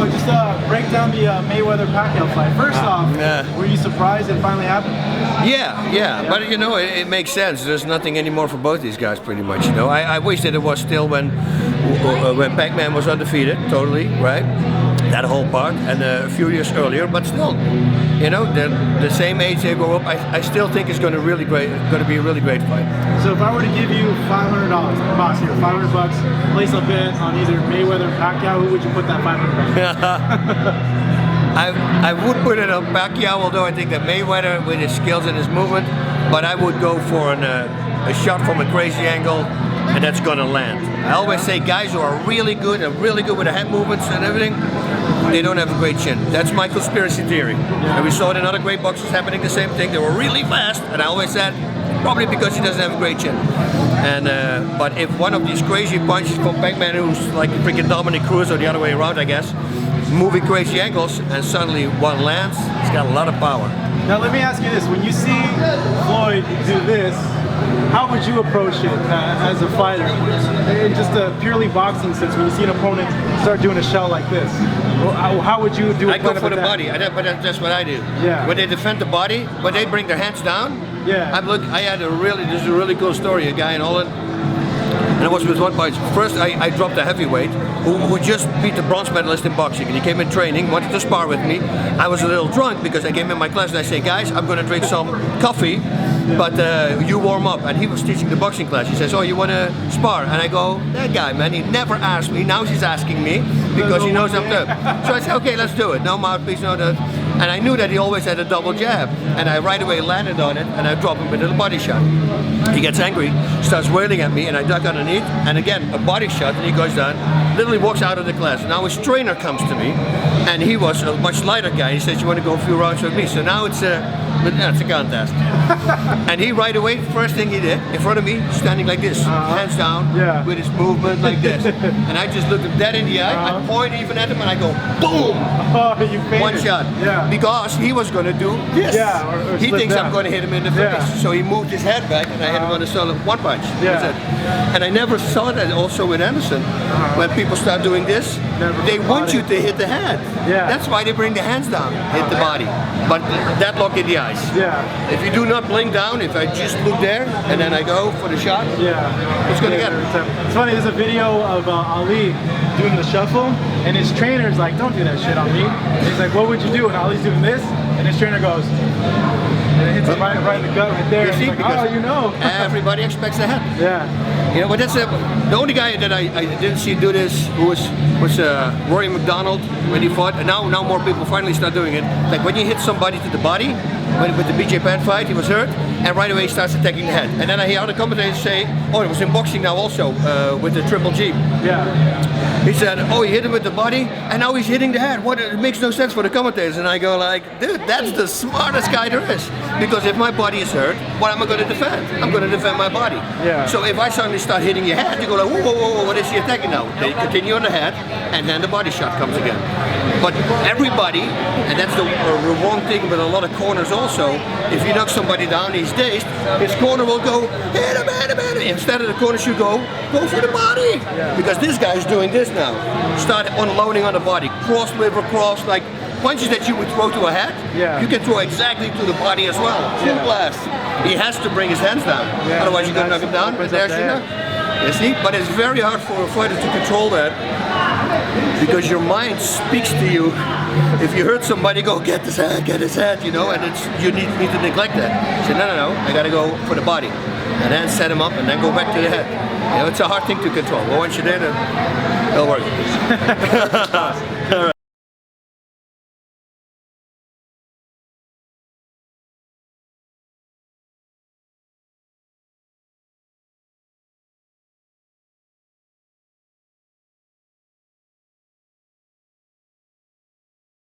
So just break down the Mayweather Pacquiao fight. First off, were you surprised it finally happened? Yeah, but you know, it makes sense. There's nothing anymore for both these guys, pretty much. You know, I wish that it was still when Pac-Man was undefeated, totally, right? That whole part, and a few years earlier, but still, you know, the same age they grow up. I still think it's going to be a really great fight. So if I were to give you $500, boss here, $500, place a bet on either Mayweather or Pacquiao, who would you put that $500 on? I would put it on Pacquiao, although I think that Mayweather, with his skills and his movement, but I would go for a shot from a crazy angle, and that's gonna land. I always say guys who are really good and really good with the hand movements and everything, they don't have a great chin. That's my conspiracy theory. And we saw it in other great boxers happening the same thing. They were really fast, and I always said, probably because he doesn't have a great chin. And but if one of these crazy punches from Pac-Man, who's like freaking Dominic Cruz or the other way around, I guess, moving crazy angles, and suddenly one lands, he's got a lot of power. Now let me ask you this, when you see Floyd do this, how would you approach it as a fighter? In just a purely boxing sense, when you see an opponent start doing a shell like this, how would you do it? I go for the body, but that's what I do. Yeah. When they defend the body, when they bring their hands down, yeah. I had this is a really cool story, a guy in Holland, and it was with one fight. First, I dropped a heavyweight who just beat the bronze medalist in boxing, and he came in training, wanted to spar with me. I was a little drunk because I came in my class and I say, guys, I'm going to drink some coffee, but you warm up. And he was teaching the boxing class. He says, oh, you want to spar? And I go, that guy, man, he never asked me. Now he's asking me because he knows I'm tough. So I said, okay, let's do it. No mouthpiece, no that. And I knew that he always had a double jab. And I right away landed on it, and I drop him with a body shot. He gets angry, starts wailing at me, and I duck underneath. And again, a body shot, and he goes down, literally walks out of the class. Now his trainer comes to me, and he was a much lighter guy. He says, you want to go a few rounds with me? So now it's a contest. And he right away, first thing he did, in front of me, standing like this, hands down, with his movement like this. And I just looked him dead in the eye, I point even at him, and I go, boom! One shot. Yeah. Because he was going to do this. Yeah, or he thinks down. I'm going to hit him in the face. So he moved his head back, and I hit him on the solid one punch. Yeah. That's it. And I never saw that also with Anderson. When people start doing this, they want you to hit the head. Yeah. That's why they bring the hands down, hit the body. But that lock in the eyes. Yeah. If you do not blink down, if I just look there, and then I go for the shot, it's going to get it. It's funny, there's a video of Ali doing the shuffle, and his trainer's like, don't do that shit on me. And he's like, what would you do? And Ali's doing this, and his trainer goes, and it hits him right in the gut right there. You see, like, oh, you know. Everybody expects the head. Yeah. You know, but that's the only guy that I didn't see do this who was Rory McDonald when he fought, and now more people finally start doing it. Like when you hit somebody to the body, with the BJ Penn fight, he was hurt, and right away he starts attacking the head. And then I hear other commentators say, oh, it was in boxing now also, with the Triple G. Yeah. He said, oh, he hit him with the body, and now he's hitting the head. What? It makes no sense for the commentators. And I go like, dude, that's the smartest guy there is. Because if my body is hurt, what am I going to defend? I'm going to defend my body. Yeah. So if I suddenly start hitting your head, you go like, whoa, whoa, whoa, what is he attacking now? They continue on the head, and then the body shot comes again. But everybody, and that's the wrong thing with a lot of corners also, if you knock somebody down, he's dazed, his corner will go, hit him, hit him, hit him. Instead of the corner should go for the body. Yeah. Because this guy's doing this now. Start unloading on the body, cross, liver, cross, like punches that you would throw to a head, you can throw exactly to the body as well. Full blast. He has to bring his hands down. Otherwise you're going to knock him down. There's you see? But it's very hard for a fighter to control that, because your mind speaks to you. If you hurt somebody, go get his head, you know, and you need to neglect that. Say, no, I got to go for the body. And then set him up and then go back to the head. You know, it's a hard thing to control. But once you're there, then it'll work. All right.